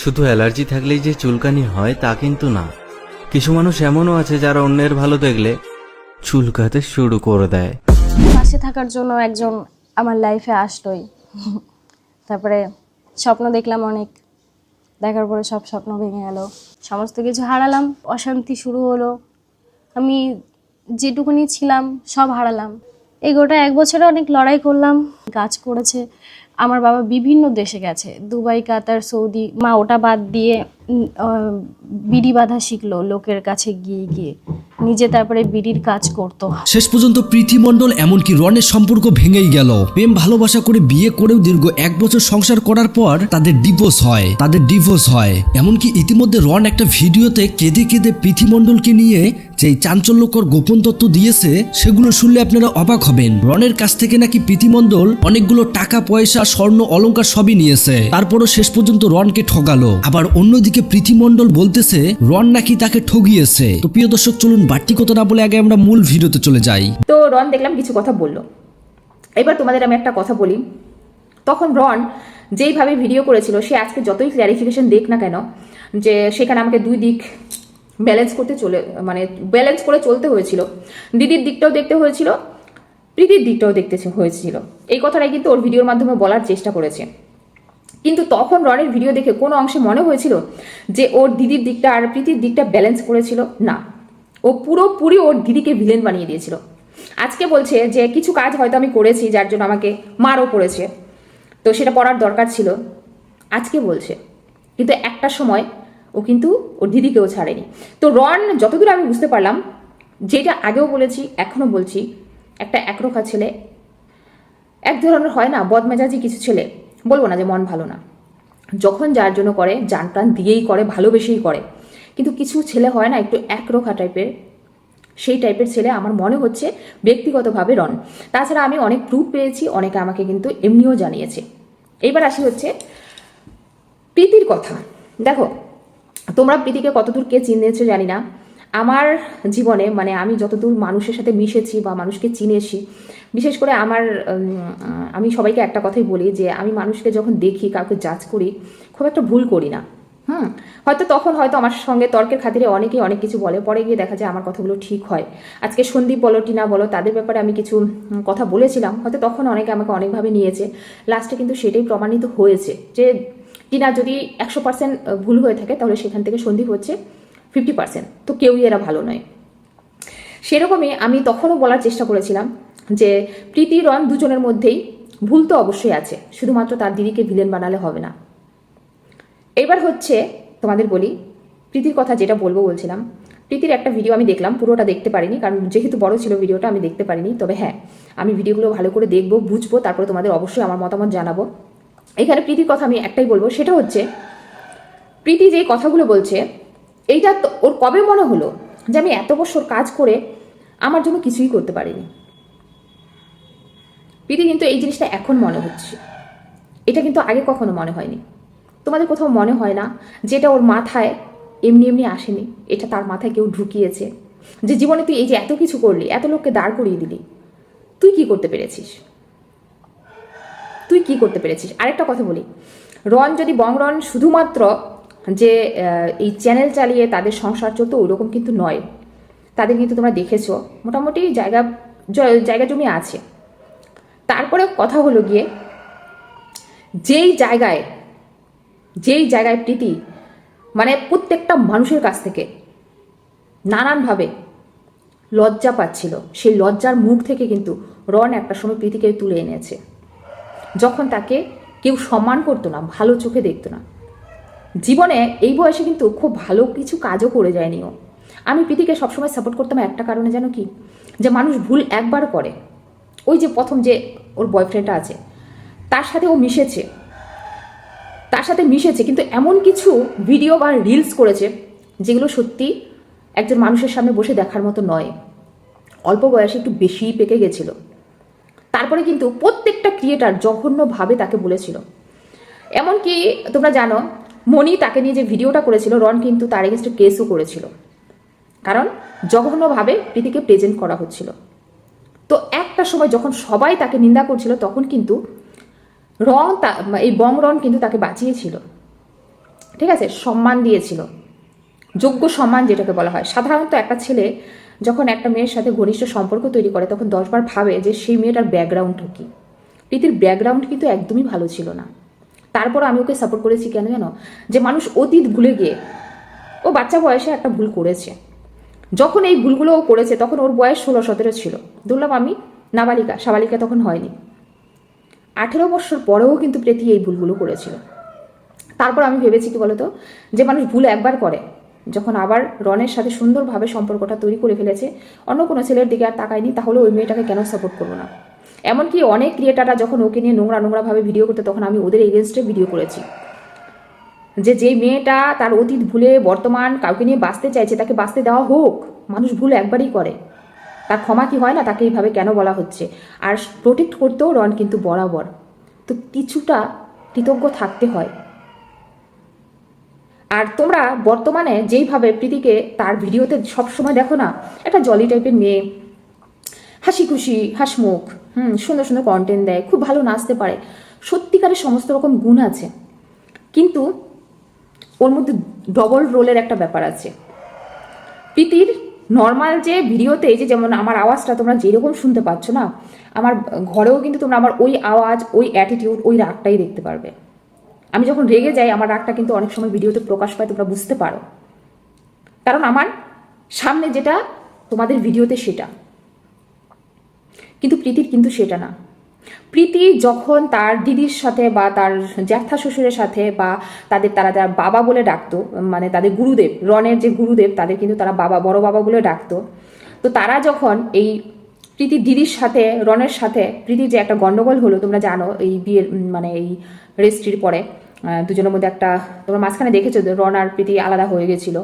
শুধু অ্যালার্জি থাকলেই যে চুলকানি হয় তা কিন্তু না। কিছু মানুষ এমনও আছে যারা অন্যের ভালো দেখলে চুলকাতে শুরু করে দেয়। পাশে থাকার জন্য একজন আমার লাইফে আসলোই। তারপরে স্বপ্ন দেখলাম অনেক, দেখার পরে সব স্বপ্ন ভেঙে গেল, সমস্ত কিছু হারালাম, অশান্তি শুরু হলো, আমি যেটুকুনি ছিলাম সব হারালাম। এই গোটা 1 বছরে অনেক লড়াই করলাম, কাজ করেছে। আমার বাবা বিভিন্ন দেশে গেছে, দুবাই, কাতার, সৌদি। মা ওটা বাদ দিয়ে বিড়ি বাঁধা শিখলো লোকের কাছে গিয়ে গিয়ে, নিজে তারপরে বিড়ির কাজ করতো। শেষ পর্যন্ত প্রীতি মণ্ডল এমনকি রনের সম্পর্ক ভেঙেই গেল। প্রেম ভালোবাসা করে বিয়ে করেও দীর্ঘ 1 বছর সংসার করার পর তাদের ডিভোর্স হয়। এমনকি ইতিমধ্যে রন একটা ভিডিওতে কেঁদে কেঁদে প্রীতি মণ্ডলকে নিয়ে যেই চাঞ্চল্যকর গোপন তথ্য দিয়েছে সেগুলো শুনলে আপনারা অবাক হবেন। রনের কাছ থেকে নাকি প্রীতি মণ্ডল অনেকগুলো টাকা পয়সা, স্বর্ণ অলংকার সবই নিয়েছে, তারপরও শেষ পর্যন্ত রনকে ঠগালো। আবার অন্যদিকে প্রীতি মণ্ডল বলতেছে রন নাকি তাকে ঠগিয়েছে। তো প্রিয় দর্শক, চলুন বাড়তি কথা না বলে আগে আমরা মূল ভিডিওতে চলে যাই। তো রন দেখলাম কিছু কথা বললো। এবার তোমাদের আমি একটা কথা বলি, তখন রন যেইভাবে ভিডিও করেছিল, সে আজকে যতই ক্ল্যারিফিকেশন দেখ না কেন, যে সেখানে আমাকে দুই দিক ব্যালেন্স করে চলতে হয়েছিল। দিদির দিকটাও দেখতে হয়েছিল, প্রীতির দিকটাও দেখতে হয়েছিল। এই কথাটাই কিন্তু ওর ভিডিওর মাধ্যমে বলার চেষ্টা করেছে। কিন্তু তখন রনের ভিডিও দেখে কোনো অংশে মনে হয়েছিল যে ওর দিদির দিকটা আর প্রীতির দিকটা ব্যালেন্স করেছিল? না, ও পুরোপুরি ওর দিদিকে ভিলেন বানিয়ে দিয়েছিল। আজকে বলছে যে কিছু কাজ হয়তো আমি করেছি যার জন্য আমাকে মারও পড়েছে, তো সেটা পড়ার দরকার ছিল, আজকে বলছে। কিন্তু একটা সময় ও কিন্তু ওর দিদিকেও ছাড়েনি। তো রন যতদূর আমি বুঝতে পারলাম, যেটা আগেও বলেছি এখনও বলছি, একটা একরোখা ছেলে, এক ধরনের হয় না বদমেজাজি কিছু ছেলে, বলবো না যে মন ভালো না, যখন যার জন্য করে জান প্রাণ দিয়েই করে, ভালোবেসেই করে। কিন্তু কিছু ছেলে হয় না একটু একরোখা টাইপের, সেই টাইপের ছেলে আমার মনে হচ্ছে ব্যক্তিগতভাবে রন। তাছাড়া আমি অনেক প্রুফ পেয়েছি, অনেকে আমাকে কিন্তু এমনিও জানিয়েছে। এইবার আসি হচ্ছে প্রীতির কথা। দেখো, তোমরা প্রীতিকে কতদূর কে চিনেছো জানি না। আমার জীবনে আমি যতদূর মানুষের সাথে মিশেছি বা মানুষকে চিনেছি, বিশেষ করে আমি সবাইকে একটা কথাই বলি যে আমি মানুষকে যখন দেখি, কাউকে জাজ করি, খুব একটা ভুল করি না। তখন হয়তো আমার সঙ্গে তর্কের খাতিরে অনেকেই অনেক কিছু বলে, পরে গিয়ে দেখা যায় আমার কথাগুলো ঠিক হয়। আজকে সন্দীপ বলো, টিনা বলো, তাদের ব্যাপারে আমি কিছু কথা বলেছিলাম, হয়তো তখন অনেকে আমাকে অনেকভাবে নিয়েছে, লাস্টে কিন্তু সেটাই প্রমাণিত হয়েছে যে টিনা যদি 100% ভুল হয়ে থাকে, তাহলে সেখান থেকে সন্দীপ হচ্ছে 50%। তো কেউই এরা ভালো নয়। সেরকমই আমি তখনও বলার চেষ্টা করেছিলাম যে প্রীতি রন দুজনের মধ্যেই ভুল তো অবশ্যই আছে, শুধুমাত্র তার দিদিকে ভিলেন বানালে হবে না। এবার হচ্ছে তোমাদের বলি প্রীতির কথা, যেটা বলছিলাম। প্রীতির একটা ভিডিও আমি দেখলাম, পুরোটা দেখতে পারিনি, কারণ যেহেতু বড় ছিল ভিডিওটা আমি দেখতে পারিনি। তবে হ্যাঁ, আমি ভিডিওগুলো ভালো করে দেখবো, বুঝবো, তারপরে তোমাদের অবশ্যই আমার মতামত জানাবো। এখানে প্রীতির কথা আমি একটাই বলবো, সেটা হচ্ছে প্রীতি যে কথাগুলো বলছে, এইটা ওর কবে মনে হলো যে আমি এত বছর কাজ করে আমার জন্য কিছুই করতে পারিনি? প্রীতি কিন্তু এই জিনিসটা এখন মনে হচ্ছে, এটা কিন্তু আগে কখনো মনে হয়নি। তোমাদের কোথাও মনে হয় না যেটা ওর মাথায় এমনি এমনি আসেনি, এটা তার মাথায় কেউ ঢুকিয়েছে? যে জীবনে তুই এই যে এত কিছু করলি, এত লোককে দাঁড় করিয়ে দিলি, তুই কি করতে পেরেছিস? আরেকটা কথা বলি, রন যদি রন শুধুমাত্র যে এই চ্যানেল চালিয়ে তাদের সংসার চলতো ওইরকম কিন্তু নয়। তাদের কিন্তু তোমরা দেখেছো মোটামুটি জায়গা জমি আছে। তারপরে কথা হলো গিয়ে, যেই জায়গায় প্রীতি প্রত্যেকটা মানুষের কাছ থেকে নানানভাবে লজ্জা পাচ্ছিল, সেই লজ্জার মুখ থেকে কিন্তু রন একটা সময় প্রীতিকে তুলে এনেছে। যখন তাকে কেউ সম্মান করতো না, ভালো চোখে দেখতো না। জীবনে এই বয়সে কিন্তু খুব ভালো কিছু কাজও করে যায়নি ও। আমি প্রীতিকে সবসময় সাপোর্ট করতাম একটা কারণে, জানো কি? যে মানুষ ভুল একবার করে। ওই যে প্রথম যে ওর বয়ফ্রেন্ডটা আছে, তার সাথে ও মিশেছে, কিন্তু এমন কিছু ভিডিও বা রিলস করেছে যেগুলো সত্যি একজন মানুষের সামনে বসে দেখার মতো নয়। অল্প বয়সে একটু বেশিই পেকে গেছিল। তারপরে কিন্তু প্রত্যেকটা ক্রিয়েটার জঘন্যভাবে তাকে বলেছিল। এমনকি তোমরা জানো, মনি তাকে নিয়ে যে ভিডিওটা করেছিল, রন কিন্তু তার এগেনস্টে কেসও করেছিল, কারণ জঘন্যভাবে প্রীতিকে প্রেজেন্ট করা হচ্ছিল। তো একটা সময় যখন সবাই তাকে নিন্দা করছিল, তখন কিন্তু রন কিন্তু তাকে বাঁচিয়েছিল। ঠিক আছে, সম্মান দিয়েছিল, যোগ্য সম্মান যেটাকে বলা হয়। সাধারণত একটা ছেলে যখন একটা মেয়ের সাথে ঘনিষ্ঠ সম্পর্ক তৈরি করে তখন 10 বার ভাবে যে সেই মেয়েটার ব্যাকগ্রাউন্ড কি। প্রীতির ব্যাকগ্রাউন্ড কিন্তু একদমই ভালো ছিল না। তারপর আমি ওকে সাপোর্ট করেছি কেন জানো? যে মানুষ অতীত ভুলে গিয়ে, ও বাচ্চা বয়সে একটা ভুল করেছে, যখন এই ভুলগুলো ও করেছে তখন ওর বয়স 16-17 ছিল, ধরলাম আমি নাবালিকা, সাবালিকা তখন হয়নি। 18 বছর পরেও কিন্তু প্রীতি এই ভুলগুলো করেছিল। তারপর আমি ভেবেছি কি বলতো, যে মানুষ ভুল একবার করে, যখন আবার রনের সাথে সুন্দরভাবে সম্পর্কটা তৈরি করে ফেলেছে, অন্য কোনো ছেলের দিকে আর তাকায়নি, তাহলে ওই মেয়েটাকে কেন সাপোর্ট করবো না? এমনকি অনেক ক্রিয়েটাররা যখন ওকে নিয়ে নোংরাভাবে ভিডিও করতে, তখন আমি ওদের এগেনস্টে ভিডিও করেছি, যে যেই মেয়েটা তার অতীত ভুলে বর্তমান কাউকে নিয়ে বাঁচতে চাইছে তাকে বাঁচতে দেওয়া হোক। মানুষ ভুল একবারই করে, তার ক্ষমা কি হয় না? তাকে এইভাবে কেন বলা হচ্ছে? আর প্রোটেক্ট করতেও রন কিন্তু বরাবর, তো কিছুটা কৃতজ্ঞ থাকতে হয়। আর তোমরা বর্তমানে যেইভাবে প্রীতিকে তার ভিডিওতে সবসময় দেখো না, একটা জলি টাইপের মেয়ে, হাসি খুশি, হাসমুখ, সুন্দর সুন্দর কন্টেন্ট দেয়, খুব ভালো নাচতে পারে, সত্যিকারের সমস্ত রকম গুণ আছে, কিন্তু ওর মধ্যে ডবল রোলের একটা ব্যাপার আছে। প্রীতির নর্মাল যে ভিডিওতে যে যেমন আমার আওয়াজটা তোমরা যেরকম শুনতে পাচ্ছ না, আমার ঘরেও কিন্তু তোমরা আমার ওই আওয়াজ, ওই অ্যাটিটিউড, ওই রাগটাই দেখতে পারবে। আমি যখন রেগে যাই আমার রাগটা কিন্তু অনেক সময় ভিডিওতে প্রকাশ পায়, তোমরা বুঝতে পারো, কারণ আমার সামনে যেটা তোমাদের ভিডিওতে সেটা, কিন্তু প্রীতির কিন্তু সেটা না। প্রীতি যখন তার দিদির সাথে বা তার জ্যাঠা শ্বশুরের সাথে বা তারা যারা বাবা বলে ডাকতো, মানে তাদের গুরুদেব, রনের যে গুরুদেব তাদের কিন্তু তারা বাবা, বড় বাবা বলে ডাকতো, তো তারা যখন এই প্রীতির দিদির সাথে রনের সাথে প্রীতির যে একটা গন্ডগোল হলো তোমরা জানো, এই বিয়ের মানে এই রেজিস্ট্রির পরে দুজনের মধ্যে একটা, তোমরা মাঝখানে দেখেছো রন আর প্রীতি আলাদা হয়ে গেছিল,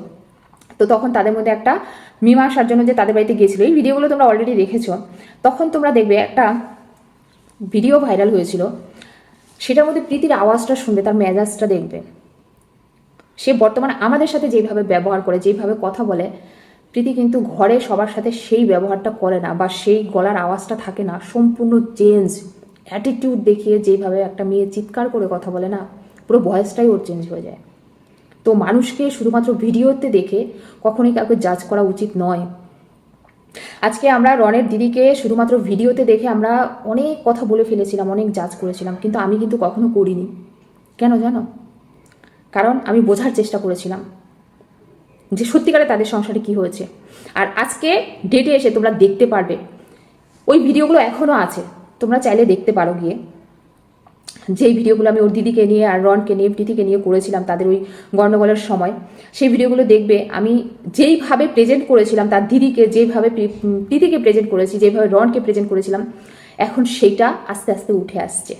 তো তখন তাদের মধ্যে একটা মীমাংসার জন্য যে তাদের বাড়িতে গিয়েছিল, এই ভিডিওগুলো তোমরা অলরেডি দেখেছো। তখন তোমরা দেখবে একটা ভিডিও ভাইরাল হয়েছিল, সেটার মধ্যে প্রীতির আওয়াজটা শুনবে, তার মেজাজটা দেখবে, সে বর্তমানে আমাদের সাথে যেভাবে ব্যবহার করে, যেভাবে কথা বলে, প্রীতি কিন্তু ঘরে সবার সাথে সেই ব্যবহারটা করে না, বা সেই গলার আওয়াজটা থাকে না, সম্পূর্ণ চেঞ্জ। অ্যাটিটিউড দেখিয়ে যেভাবে একটা মেয়ে চিৎকার করে কথা বলে না, পুরো ভয়েসটাই ওর চেঞ্জ হয়ে যায়। তো মানুষকে শুধুমাত্র ভিডিওতে দেখে কখনোই কাউকে জাজ করা উচিত নয়। আজকে আমরা রনের দিদিকে শুধুমাত্র ভিডিওতে দেখে আমরা অনেক কথা বলে ফেলেছিলাম, অনেক জাজ করেছিলাম, কিন্তু আমি কিন্তু কখনো করিনি। কেন জানো? কারণ আমি বোঝার চেষ্টা করেছিলাম যে সত্যিকারে তাদের সংসারে কি হয়েছে। আর আজকে ডেটে এসে তোমরা দেখতে পারবে, ওই ভিডিওগুলো এখনও আছে, তোমরা চাইলে দেখতে পারো গিয়ে, যেই ভিডিওগুলো আমি ওর দিদিকে নিয়ে আর রনকে নিয়ে প্রীতিকে নিয়ে করেছিলাম তাদের ওই গণ্ডগোলের সময়, সেই ভিডিওগুলো দেখবে আমি যেইভাবে প্রেজেন্ট করেছিলাম তার দিদিকে, যেভাবে প্রীতিকে প্রেজেন্ট করেছি, যেভাবে রনকে প্রেজেন্ট করেছিলাম, এখন সেইটা আস্তে আস্তে উঠে আসছে।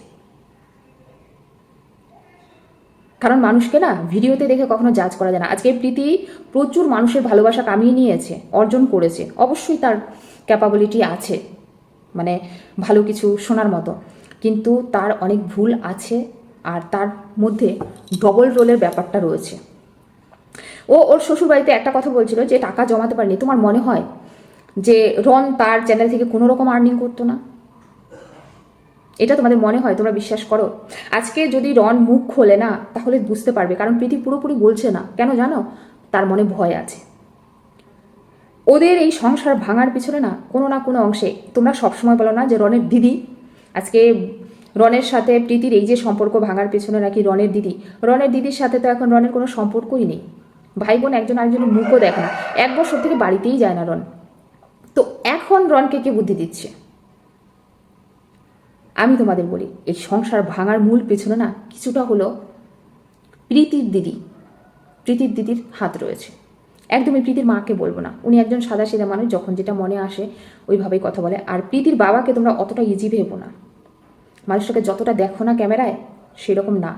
কারণ মানুষকে না ভিডিওতে দেখে কখনো জাজ করা যায় না। আজকে প্রীতি প্রচুর মানুষের ভালোবাসা কামিয়ে নিয়েছে, অর্জন করেছে, অবশ্যই তার ক্যাপাবিলিটি আছে, মানে ভালো কিছু শোনার মতো, কিন্তু তার অনেক ভুল আছে, আর তার মধ্যে ডবল রোলের ব্যাপারটা রয়েছে। ওর শ্বশুরবাড়িতে একটা কথা বলছিল যে টাকা জমাতে পারেনি। তোমার মনে হয় যে রন তার চ্যানেল থেকে কোনো রকম আর্নিং করতো না? এটা তোমাদের মনে হয়? তোমরা বিশ্বাস করো? আজকে যদি রন মুখ খোলে না তাহলে বুঝতে পারবে, কারণ প্রীতি পুরোপুরি বলছে না, কেন জানো? তার মনে ভয় আছে। ওদের এই সংসার ভাঙার পিছনে না কোনো অংশে, তোমরা সবসময় বলো না যে রনের দিদি, আজকে রনের সাথে প্রীতির এই যে সম্পর্ক ভাঙার পেছনে নাকি রনের দিদির সাথে তো এখন রনের কোনো সম্পর্কই নেই, ভাই বোন একজন আরেকজনের মুখও দেখে না, 1 বছর থেকে বাড়িতেই যায় না রন। তো এখন রনকে কে বুদ্ধি দিচ্ছে? আমি তোমাদের বলি, এই সংসার ভাঙার মূল পেছনে না কিছুটা হলো প্রীতির দিদির হাত রয়েছে। একদমই প্রীতির মাকে বলবো না, উনি একজন সাদাসিধা মানুষ, যখন যেটা মনে আসে ওইভাবেই কথা বলে। আর প্রীতির বাবাকে তোমরা অতটা ইজি ভেবো না, মানুষটাকে যতটা দেখো না ক্যামেরায় সেরকম না,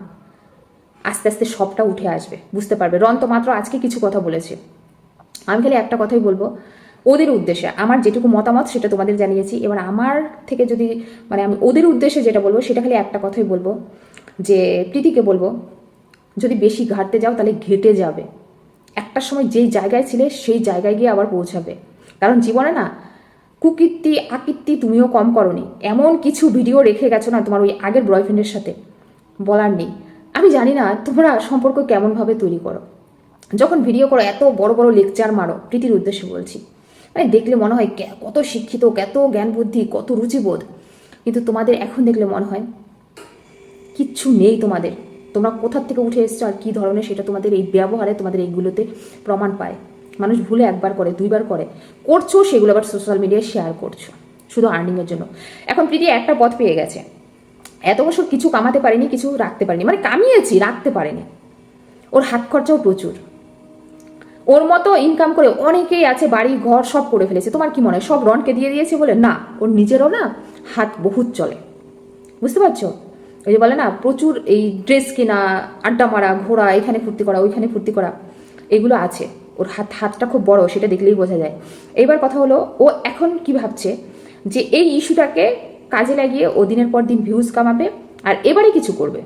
আস্তে আস্তে সবটা উঠে আসবে, বুঝতে পারবে। রন তো মাত্র আজকে কিছু কথা বলেছে, আমি খালি একটা কথাই বলবো ওদের উদ্দেশ্যে, আমার যেটুকু মতামত সেটা তোমাদের জানিয়েছি। এবার আমার থেকে যদি মানে আমি ওদের উদ্দেশ্যে যেটা বলবো সেটা খালি একটা কথাই বলবো, যে প্রীতিকে বলবো যদি বেশি ঘাটতে যাও তাহলে ঘেটে যাবে। একটা সময় যেই জায়গায় ছিলে সেই জায়গায় গিয়ে আবার পৌঁছাবে, কারণ জীবনে না কুকীর্তি আকীর্তি তুমিও কম করনি, এমন কিছু ভিডিও রেখে গেছো না তোমার ওই আগের বয়ফ্রেন্ডের সাথে, বলার নেই। আমি জানি না তোমরা সম্পর্ক কেমনভাবে তৈরি করো, যখন ভিডিও করো এত বড় বড় লেকচার মারো, প্রীতির উদ্দেশ্যে বলছি, মানে দেখলে মনে হয় কত শিক্ষিত, কত জ্ঞান বুদ্ধি, কত রুচিবোধ, কিন্তু তোমাদের এখন দেখলে মনে হয় কিচ্ছু নেই তোমাদের। তোমরা কোথার থেকে উঠে এসছো আর কী ধরনের সেটা তোমাদের এই ব্যবহারে, তোমাদের এইগুলোতে প্রমাণ পায়। মানুষ ভুলে একবার করে, দুইবার করে, করছো সেগুলো আবার সোশ্যাল মিডিয়ায় শেয়ার করছো শুধু আর্নিংয়ের জন্য। এখন প্রীতি একটা পথ পেয়ে গেছে, এত বছর কিছু কামাতে পারেনি, কিছু রাখতে পারেনি, মানে কামিয়েছি, রাখতে পারেনি। ওর হাত খরচাও প্রচুর, ওর মতো ইনকাম করে অনেকেই আছে, বাড়ি ঘর সব করে ফেলেছে। তোমার কি মনে হয় সব রনকে দিয়ে দিয়েছে বলে? না, ওর নিজেরও না হাত বহুত চলে, বুঝতে পারছো? ওই যে বলে না, প্রচুর এই ড্রেস কেনা, আড্ডা মারা, ঘোরা, এখানে ফুর্তি করা, ওইখানে ফুর্তি করা, এগুলো আছে। ওর হাতটা খুব বড়, সেটা দেখলেই বোঝা যায়। এবার কথা হলো, ও এখন কি ভাবছে যে এই ইস্যুটাকে কাজে লাগিয়ে ও দিনের পর দিন ভিউজ কামাবে আর এবারে কিছু করবে।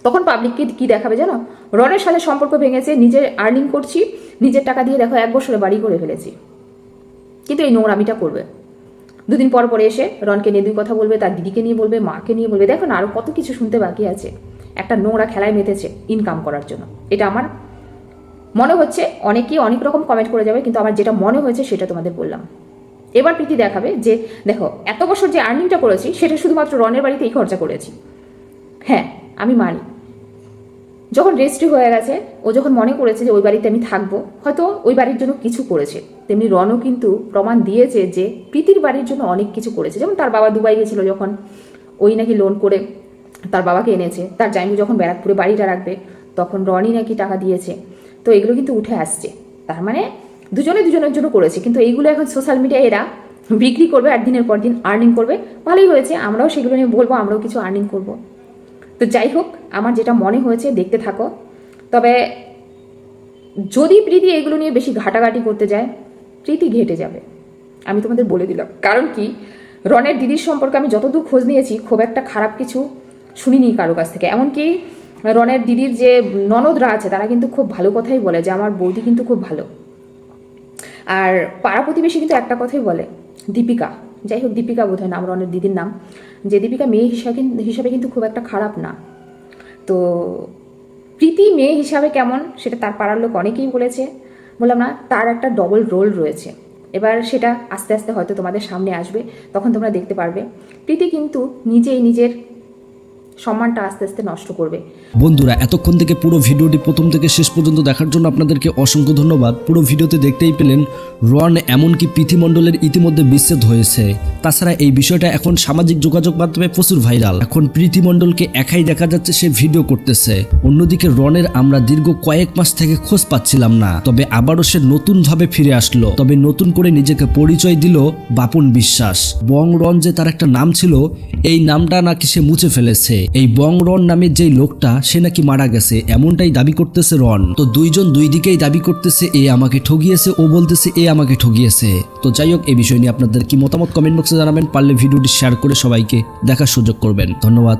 তখন পাবলিককে কি দেখাবে জানো? রনের সাথে সম্পর্ক ভেঙেছে, নিজের আর্নিং করছি, নিজের টাকা দিয়ে দেখো 1 বছরে বাড়ি করে ফেলেছি, কিন্তু এই নোংরামিটা করবে। দুদিন পর পরে এসে রনকে নিয়ে 2 কথা বলবে, তার দিদিকে নিয়ে বলবে, মাকে নিয়ে বলবে। দেখো না, আরও কত কিছু শুনতে বাকি আছে। একটা নোংরা খেলায় মেতেছে ইনকাম করার জন্য। এটা আমার মনে হচ্ছে, অনেকেই অনেক রকম কমেন্ট করে যাবে, কিন্তু আমার যেটা মনে হয়েছে সেটা তোমাদের বললাম। এবার প্রীতি দেখাবে যে দেখো, এত বছর যে আর্নিংটা করেছি সেটা শুধুমাত্র রনের বাড়িতেই খরচা করেছি। হ্যাঁ, আমি মানি, যখন রেজিস্ট্রি হয়ে গেছে, ও যখন মনে করেছে যে ওই বাড়িতে আমি থাকবো, হয়তো ওই বাড়ির জন্য কিছু করেছে। তেমনি রনও কিন্তু প্রমাণ দিয়েছে যে প্রীতির বাড়ির জন্য অনেক কিছু করেছে। যেমন তার বাবা দুবাই গেছিল যখন, ওই নাকি লোন করে তার বাবাকে এনেছে। তার জামাই যখন ব্যারাকপুরে বাড়িটা রাখবে তখন রনই নাকি টাকা দিয়েছে। তো এগুলো কিন্তু উঠে আসছে, তার মানে দুজনের জন্য করেছে। কিন্তু এইগুলো এখন সোশ্যাল মিডিয়ায় এরা বিক্রি করবে আর দিনের পর দিন আর্নিং করবে। ভালোই হয়েছে, আমরাও সেগুলো নিয়ে বলবো, আমরাও কিছু আর্নিং করব। তো যাই হোক, আমার যেটা মনে হয়েছে দেখতে থাকো। তবে যদি প্রীতি এগুলো নিয়ে বেশি ঘাটাঘাটি করতে যায়, প্রীতি ঘেটে যাবে, আমি তোমাদের বলে দিলাম। কারণ কি, রনের দিদির সম্পর্কে আমি যতদূর খোঁজ নিয়েছি খুব একটা খারাপ কিছু শুনিনি কারো কাছ থেকে। এমনকি রনের দিদির যে ননদরা আছে তারা কিন্তু খুব ভালো কথাই বলে যে আমার বৌদি কিন্তু খুব ভালো। আর পাড়া প্রতিবেশী কিন্তু একটা কথাই বলে, দীপিকা, যাই হোক দীপিকা বোধহয় নাম রনের দিদির নাম, যে দীপিকা মেয়ে হিসাবে কিন্তু খুব একটা খারাপ না। তো প্রীতি মেয়ে হিসাবে কেমন সেটা তার পাড়ার লোক অনেকেই বলেছে। বললাম না, তার একটা ডবল রোল রয়েছে। এবার সেটা আস্তে আস্তে হয়তো তোমাদের সামনে আসবে, তখন তোমরা দেখতে পারবে। প্রীতি কিন্তু নিজেই নিজের সম্মানটা আস্তে আস্তে নষ্ট করবে। বন্ধুরা, এতক্ষণ থেকে পুরো ভিডিওটি প্রথম থেকে শেষ পর্যন্ত দেখার জন্য আপনাদেরকে অসংখ্য ধন্যবাদ। পুরো ভিডিওতে দেখতেই পেলেন রন এমনকি প্রীতি মণ্ডলের ইতিমধ্যে বিচ্ছেদ হয়েছে। তাছাড়া এই বিষয়টা এখন সামাজিক যোগাযোগ মাধ্যমে প্রচুর ভাইরাল। এখন প্রীতি মণ্ডলকে একাই দেখা যাচ্ছে সে ভিডিও করতেছে। অন্যদিকে রনের আমরা দীর্ঘ কয়েক মাস থেকে খোঁজ পাচ্ছিলাম না, তবে আবারও সে নতুন ভাবে ফিরে আসলো। তবে নতুন করে নিজেকে পরিচয় দিল বাপন বিশ্বাস। বং রন যে তার একটা নাম ছিল, এই নামটা নাকি সে মুছে ফেলেছে। এই বং রন নামের যেই লোকটা সে নাকি মারা গেছে, এমনটাই দাবি করতেছে রন। তো দুইজন দুই দিকেই দাবি করতেছে, এ আমাকে ঠগিয়েছে, ও বলতেছে এ আমাকে ঠগিয়েছে। তো যাই হোক, এই বিষয় নিয়ে আপনাদের কি মতামত কমেন্ট বক্সে জানাবেন। পারলে ভিডিওটি শেয়ার করে সবাইকে দেখার সুযোগ করবেন। ধন্যবাদ।